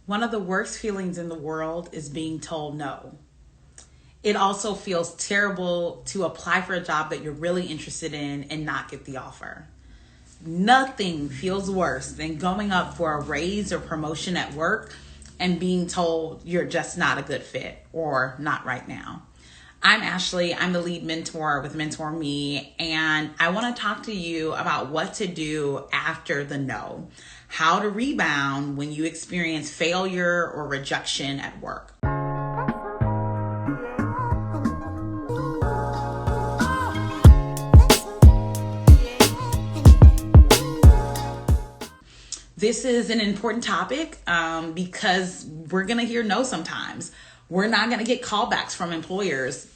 One of the worst feelings in the world is being told no. It also feels terrible to apply for a job that you're really interested in and not get the offer. Nothing feels worse than going up for a raise or promotion at work and being told you're just not a good fit or not right now. I'm Ashley. I'm the lead mentor with Mentor Me, and I want to talk to you about what to do after the no, how to rebound when you experience failure or rejection at work. This is an important topic because we're going to hear no sometimes. We're not going to get callbacks from employers.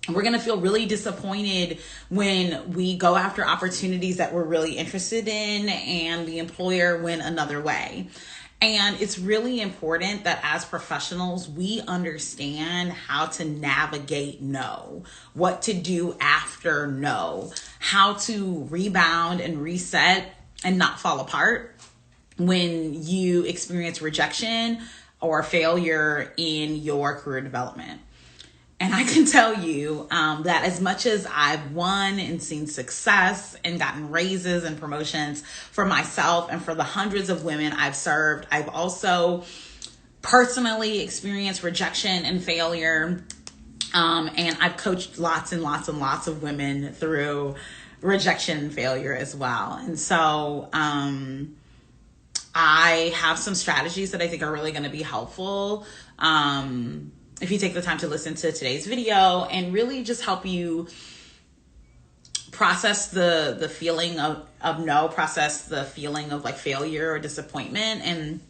We're going to feel really disappointed when we go after opportunities that we're really interested in and the employer went another way. And it's really important that as professionals, we understand how to navigate no, what to do after no, how to rebound and reset and not fall apart when you experience rejection or failure in your career development. And I can tell you that as much as I've won and seen success and gotten raises and promotions for myself and for the hundreds of women I've served, I've also personally experienced rejection and failure. And I've coached lots and lots and lots of women through rejection and failure as well. And so I have some strategies that I think are really going to be helpful if you take the time to listen to today's video and really just help you process the feeling of no, process the feeling of like failure or disappointment, and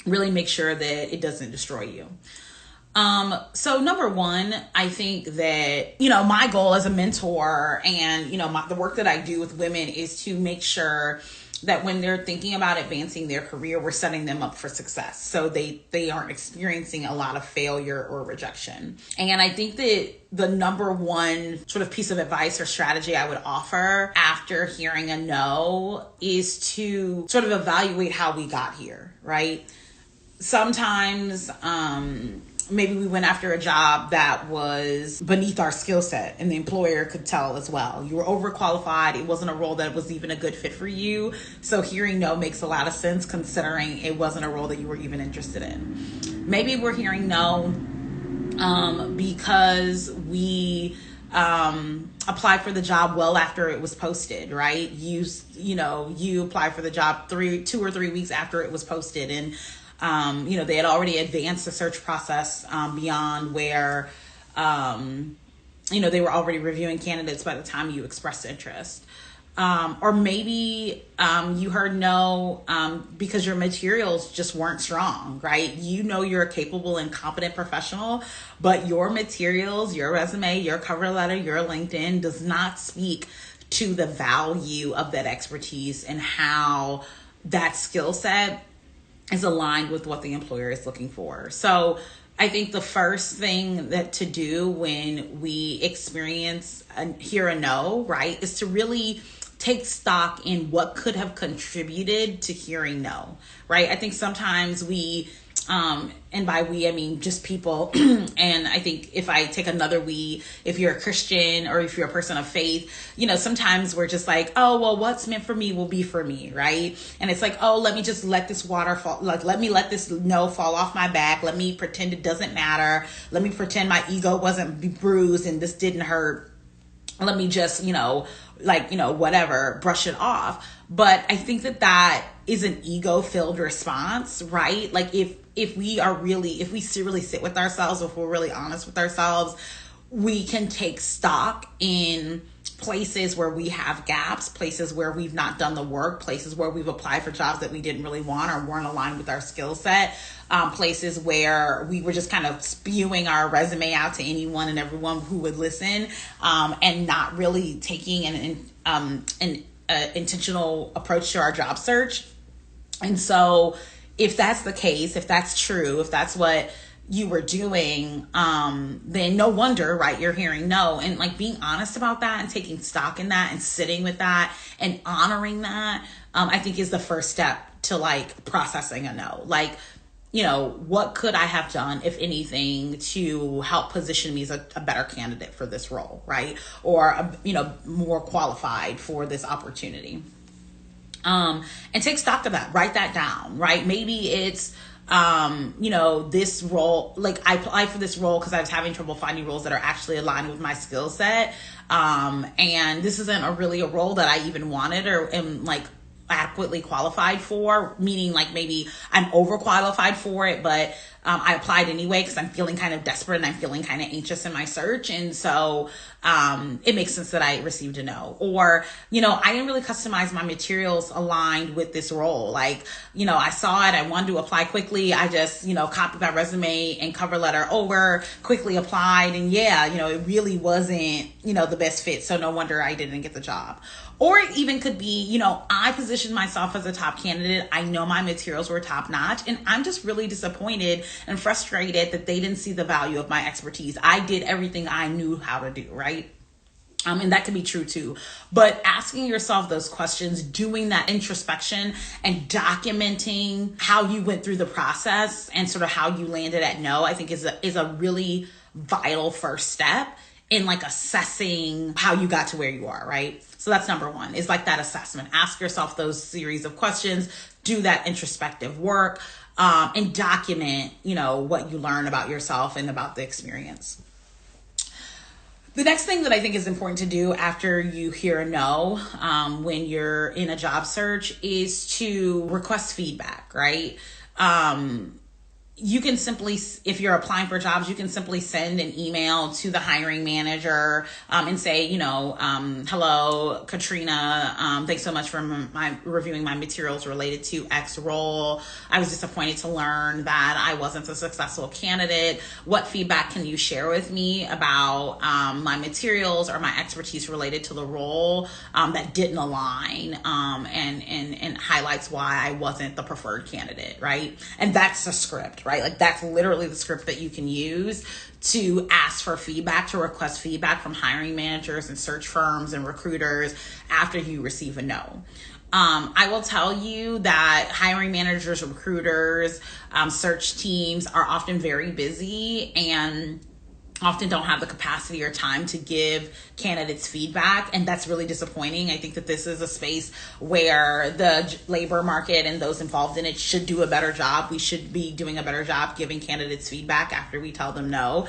really make sure that it doesn't destroy you. So number one, I think that, my goal as a mentor and, the work that I do with women is to make sure that when they're thinking about advancing their career, we're setting them up for success. So they aren't experiencing a lot of failure or rejection. And I think that the number one sort of piece of advice or strategy I would offer after hearing a no is to sort of evaluate how we got here, right? Sometimes, maybe we went after a job that was beneath our skill set and the employer could tell as well. You were overqualified. It wasn't a role that was even a good fit for you. So hearing no makes a lot of sense considering it wasn't a role that you were even interested in. Maybe we're hearing no because we applied for the job well after it was posted, right? You applied for the job 2 or 3 weeks after it was posted, and they had already advanced the search process beyond where, they were already reviewing candidates by the time you expressed interest. Or maybe you heard no because your materials just weren't strong, right? You're a capable and competent professional, but your materials, your resume, your cover letter, your LinkedIn does not speak to the value of that expertise and how that skill set is aligned with what the employer is looking for. So I think the first thing that to do when we hear a no, right, is to really take stock in what could have contributed to hearing no, right? I think sometimes we, and by we, I mean just people. And I think if I take another we, if you're a Christian or if you're a person of faith, sometimes we're just like, oh, well, what's meant for me will be for me, right? And it's like, oh, let me just let this water fall, like, let me let this no fall off my back. Let me pretend it doesn't matter. Let me pretend my ego wasn't bruised and this didn't hurt. Let me just, whatever, brush it off. But I think that is an ego-filled response, right? Like if we really sit with ourselves, if we're really honest with ourselves, we can take stock in places where we have gaps, places where we've not done the work, places where we've applied for jobs that we didn't really want or weren't aligned with our skill set, places where we were just kind of spewing our resume out to anyone and everyone who would listen, and not really taking an intentional approach to our job search. And so if that's the case, if that's true, if that's what you were doing, then no wonder, right, you're hearing no. And like being honest about that and taking stock in that and sitting with that and honoring that, I think is the first step to like processing a no. Like what could I have done, if anything, to help position me as a better candidate for this role, right? Or, more qualified for this opportunity. And take stock of that, write that down, right? Maybe it's, this role, like I applied for this role because I was having trouble finding roles that are actually aligned with my skill set. And this isn't a role that I even wanted or am like adequately qualified for, meaning like maybe I'm overqualified for it, but I applied anyway because I'm feeling kind of desperate and I'm feeling kind of anxious in my search. And so it makes sense that I received a no. Or, I didn't really customize my materials aligned with this role. Like, I saw it, I wanted to apply quickly. I just, copied my resume and cover letter over, quickly applied. And it really wasn't, the best fit. So no wonder I didn't get the job. Or it even could be, I positioned myself as a top candidate. I know my materials were top notch, and I'm just really disappointed and frustrated that they didn't see the value of my expertise. I did everything I knew how to do, right? And that can be true too. But asking yourself those questions, doing that introspection and documenting how you went through the process and sort of how you landed at no, I think is a really vital first step in like assessing how you got to where you are, right? So that's number one, is like that assessment. Ask yourself those series of questions, do that introspective work, and document, what you learn about yourself and about the experience. The next thing that I think is important to do after you hear a no, when you're in a job search, is to request feedback, right? You can simply, if you're applying for jobs, you can simply send an email to the hiring manager and say, hello, Katrina. Thanks so much for reviewing my materials related to X role. I was disappointed to learn that I wasn't a successful candidate. What feedback can you share with me about my materials or my expertise related to the role that didn't align and highlights why I wasn't the preferred candidate, right? And that's the script, right? Like that's literally the script that you can use to ask for feedback, to request feedback from hiring managers and search firms and recruiters after you receive a no. I will tell you that hiring managers, recruiters, search teams are often very busy and often don't have the capacity or time to give candidates feedback, and that's really disappointing. I think that this is a space where the labor market and those involved in it should do a better job. We should be doing a better job giving candidates feedback after we tell them no.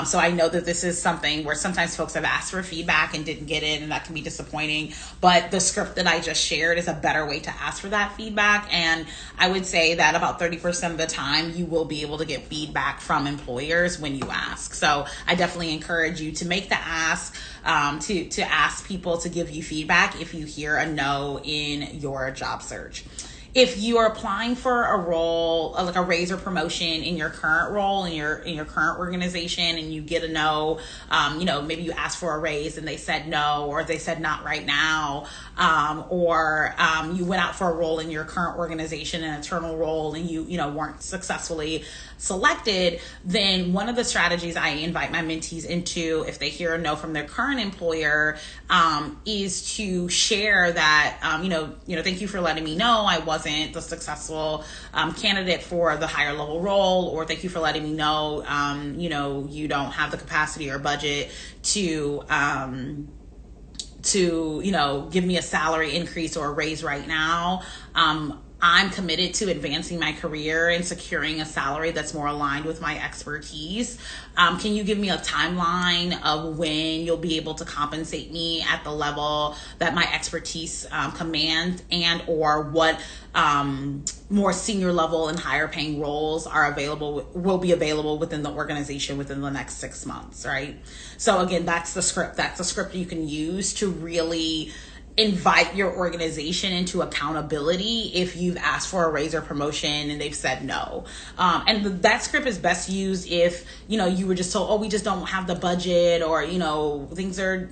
So I know that this is something where sometimes folks have asked for feedback and didn't get it, and that can be disappointing, but the script that I just shared is a better way to ask for that feedback, and I would say that about 30% of the time you will be able to get feedback from employers when you ask. So I definitely encourage you to make the ask, to ask people to give you feedback if you hear a no in your job search. If you are applying for a role, like a raise or promotion in your current role, in your current organization, and you get a no, maybe you asked for a raise and they said no, or they said not right now, or you went out for a role in your current organization, an internal role, and you weren't successfully selected, then one of the strategies I invite my mentees into if they hear a no from their current employer is to share that, thank you for letting me know I wasn't the successful candidate for the higher level role, or thank you for letting me know, you don't have the capacity or budget to give me a salary increase or a raise right now. I'm committed to advancing my career and securing a salary that's more aligned with my expertise. Can you give me a timeline of when you'll be able to compensate me at the level that my expertise commands, and or what more senior level and higher paying roles will be available within the organization within the next 6 months, right? So again, that's the script. That's the script you can use to really invite your organization into accountability if you've asked for a raise or promotion and they've said no. And that script is best used if, you were just told, oh, we just don't have the budget, or, things are,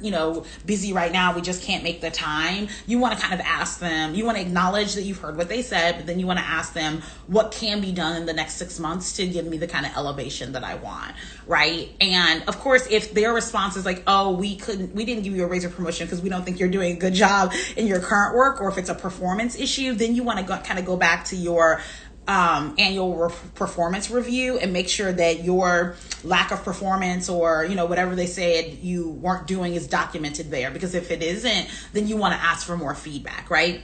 busy right now. We just can't make the time. You want to kind of ask them, you want to acknowledge that you've heard what they said, but then you want to ask them what can be done in the next 6 months to give me the kind of elevation that I want. Right. And of course, if their response is like, oh, we didn't give you a raise or promotion because we don't think you're doing a good job in your current work, or if it's a performance issue, then you want to kind of go back to your annual performance review and make sure that your lack of performance or, whatever they said you weren't doing is documented there. Because if it isn't, then you want to ask for more feedback, right?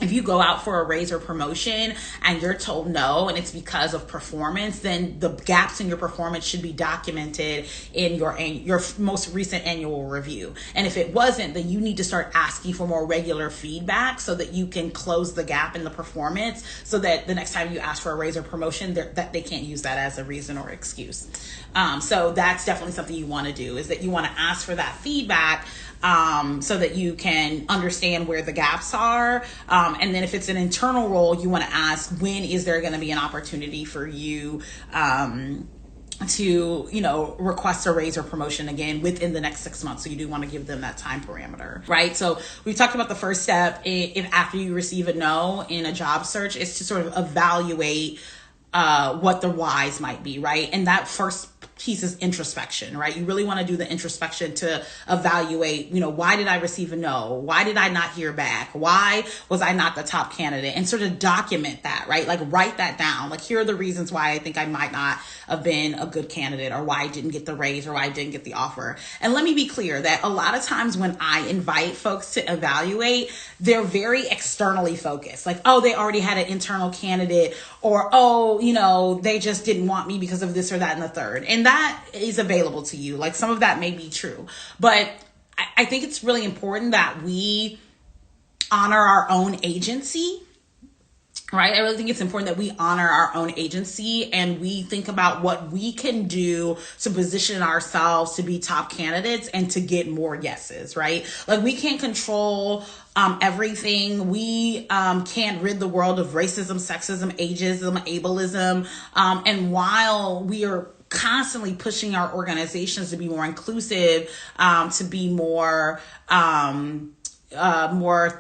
If you go out for a raise or promotion and you're told no and it's because of performance, then the gaps in your performance should be documented in your most recent annual review. And if it wasn't, then you need to start asking for more regular feedback so that you can close the gap in the performance, so that the next time you ask for a raise or promotion, that they can't use that as a reason or excuse. So that's definitely something you want to do, is that you want to ask for that feedback so that you can understand where the gaps are. And then if it's an internal role, you want to ask, when is there going to be an opportunity for you to request a raise or promotion again within the next 6 months. So you do want to give them that time parameter, right? So we talked about the first step, if after you receive a no in a job search, is to sort of evaluate what the whys might be, right? And that first piece is introspection, right? You really want to do the introspection to evaluate, why did I receive a no? Why did I not hear back? Why was I not the top candidate? And sort of document that, right? Like write that down. Like, here are the reasons why I think I might not have been a good candidate, or why I didn't get the raise, or why I didn't get the offer. And let me be clear that a lot of times when I invite folks to evaluate, they're very externally focused. Like, oh, they already had an internal candidate, or, oh, they just didn't want me because of this or that and the third. And that is available to you. Like, some of that may be true, but I think it's really important that we honor our own agency, right? I really think it's important that we honor our own agency and we think about what we can do to position ourselves to be top candidates and to get more yeses, right? Like, we can't control everything. We can't rid the world of racism, sexism, ageism, ableism. And while we are constantly pushing our organizations to be more inclusive, to be more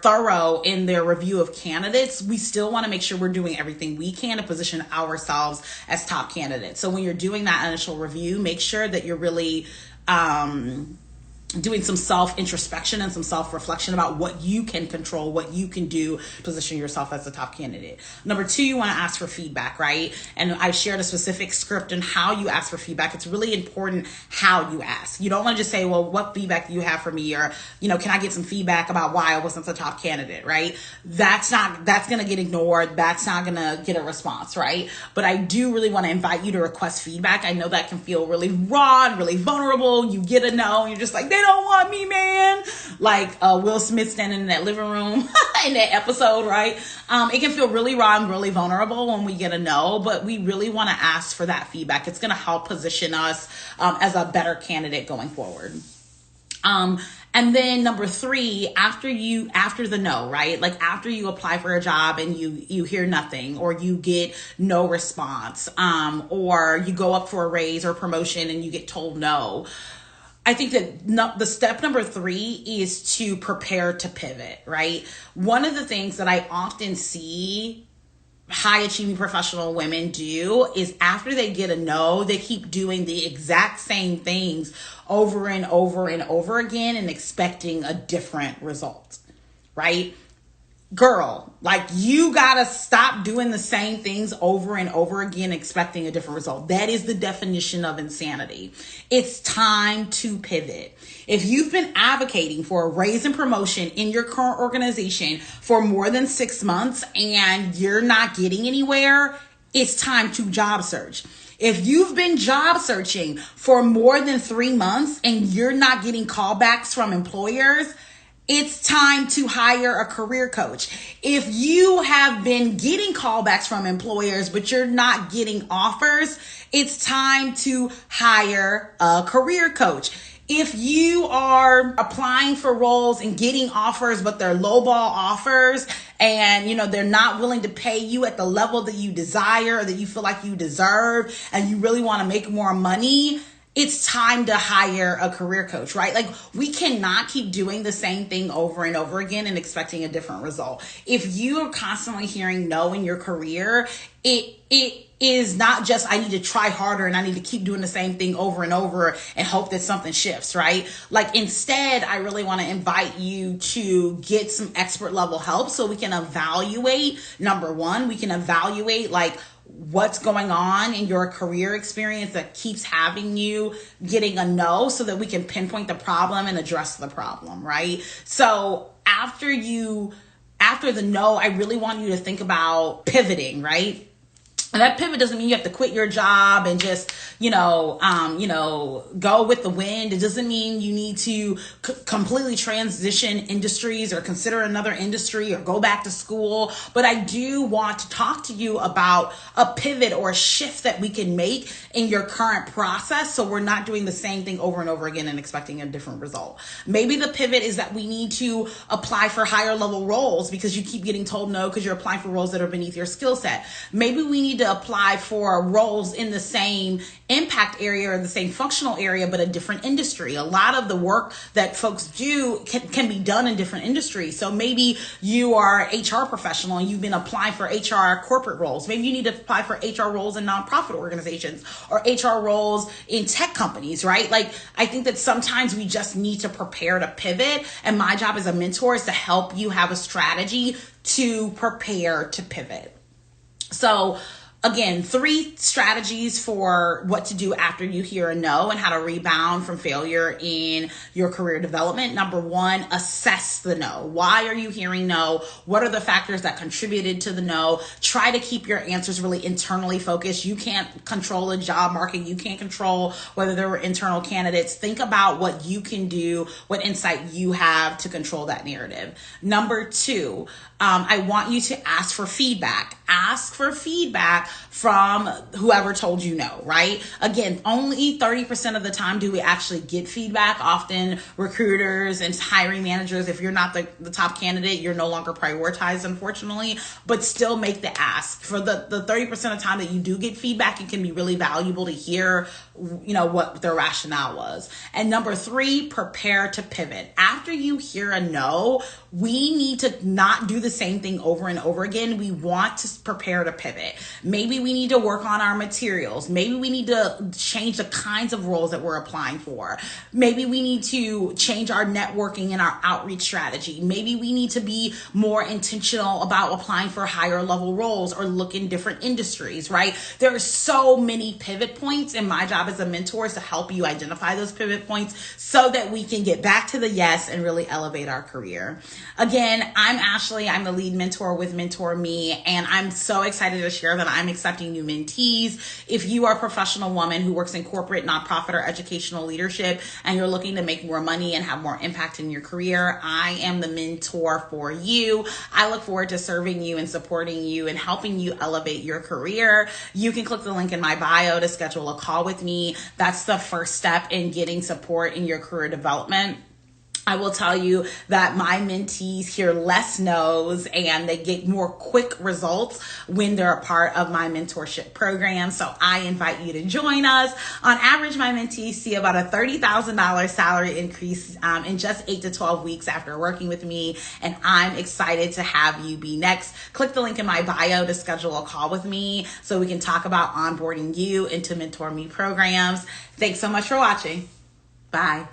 thorough in their review of candidates, we still want to make sure we're doing everything we can to position ourselves as top candidates. So when you're doing that initial review, make sure that you're really doing some self-introspection and some self-reflection about what you can control, what you can do to position yourself as a top candidate. Number two, you want to ask for feedback, right? And I've shared a specific script on how you ask for feedback. It's really important how you ask. You don't want to just say, well, what feedback do you have for me? Or, can I get some feedback about why I wasn't the top candidate, right? That's going to get ignored. That's not going to get a response, right? But I do really want to invite you to request feedback. I know that can feel really raw and really vulnerable. You get a no, and you're just like, they don't want me, man. Like Will Smith standing in that living room in that episode, right? It can feel really raw and really vulnerable when we get a no, but we really want to ask for that feedback. It's going to help position us as a better candidate going forward. And then number three, after the no, right? Like, after you apply for a job and you hear nothing, or you get no response, or you go up for a raise or promotion and you get told no, I think that the step number three is to prepare to pivot, right? One of the things that I often see high achieving professional women do is, after they get a no, they keep doing the exact same things over and over and over again and expecting a different result, right? Girl, like, you gotta stop doing the same things over and over again expecting a different result. That is the definition of insanity. It's time to pivot. If you've been advocating for a raise and promotion in your current organization for more than 6 months and you're not getting anywhere, it's time to job search. If you've been job searching for more than 3 months and you're not getting callbacks from employers, it's time to hire a career coach. If you have been getting callbacks from employers, but you're not getting offers, it's time to hire a career coach. If you are applying for roles and getting offers, but they're lowball offers, and they're not willing to pay you at the level that you desire or that you feel like you deserve, and you really want to make more money, it's time to hire a career coach, right? Like, we cannot keep doing the same thing over and over again and expecting a different result. If you are constantly hearing no in your career, it is not just I need to try harder and I need to keep doing the same thing over and over and hope that something shifts, right? Like instead, I really want to invite you to get some expert level help so we can evaluate. Number one, we can evaluate like what's going on in your career experience that keeps having you getting a no, so that we can pinpoint the problem and address the problem, right? So after the no, I really want you to think about pivoting, right? And that pivot doesn't mean you have to quit your job and just, go with the wind. It doesn't mean you need to completely transition industries or consider another industry or go back to school. But I do want to talk to you about a pivot or a shift that we can make in your current process, so we're not doing the same thing over and over again and expecting a different result. Maybe the pivot is that we need to apply for higher level roles because you keep getting told no because you're applying for roles that are beneath your skill set. Maybe we need to apply for roles in the same impact area or the same functional area, but a different industry. A lot of the work that folks do can be done in different industries. So maybe you are an HR professional and you've been applying for HR corporate roles. Maybe you need to apply for HR roles in nonprofit organizations or HR roles in tech companies, right? Like, I think that sometimes we just need to prepare to pivot. And my job as a mentor is to help you have a strategy to prepare to pivot. So again, 3 strategies for what to do after you hear a no and how to rebound from failure in your career development. Number 1, assess the no. Why are you hearing no? What are the factors that contributed to the no? Try to keep your answers really internally focused. You can't control a job market. You can't control whether there were internal candidates. Think about what you can do, what insight you have to control that narrative. Number 2, I want you to ask for feedback. Ask for feedback from whoever told you no, right? Again, only 30% of the time do we actually get feedback. Often recruiters and hiring managers, if you're not the top candidate, you're no longer prioritized, unfortunately, but still make the ask. For the 30% of the time that you do get feedback, it can be really valuable to hear, what their rationale was. And number 3, prepare to pivot. After you hear a no, we need to not do the same thing over and over again. We want to prepare to pivot. Maybe we need to work on our materials. Maybe we need to change the kinds of roles that we're applying for. Maybe we need to change our networking and our outreach strategy. Maybe we need to be more intentional about applying for higher level roles or look in different industries, right? There are so many pivot points, and my job as a mentor is to help you identify those pivot points so that we can get back to the yes and really elevate our career. Again, I'm Ashley. I'm the lead mentor with Mentor Me, and I'm so excited to share that I'm accepting new mentees. If you are a professional woman who works in corporate, nonprofit, or educational leadership, and you're looking to make more money and have more impact in your career, I am the mentor for you. I look forward to serving you and supporting you and helping you elevate your career. You can click the link in my bio to schedule a call with me. That's the first step in getting support in your career development. I will tell you that my mentees hear less no's and they get more quick results when they're a part of my mentorship program. So I invite you to join us. On average, my mentees see about a $30,000 salary increase in just 8 to 12 weeks after working with me. And I'm excited to have you be next. Click the link in my bio to schedule a call with me so we can talk about onboarding you into Mentor Me programs. Thanks so much for watching. Bye.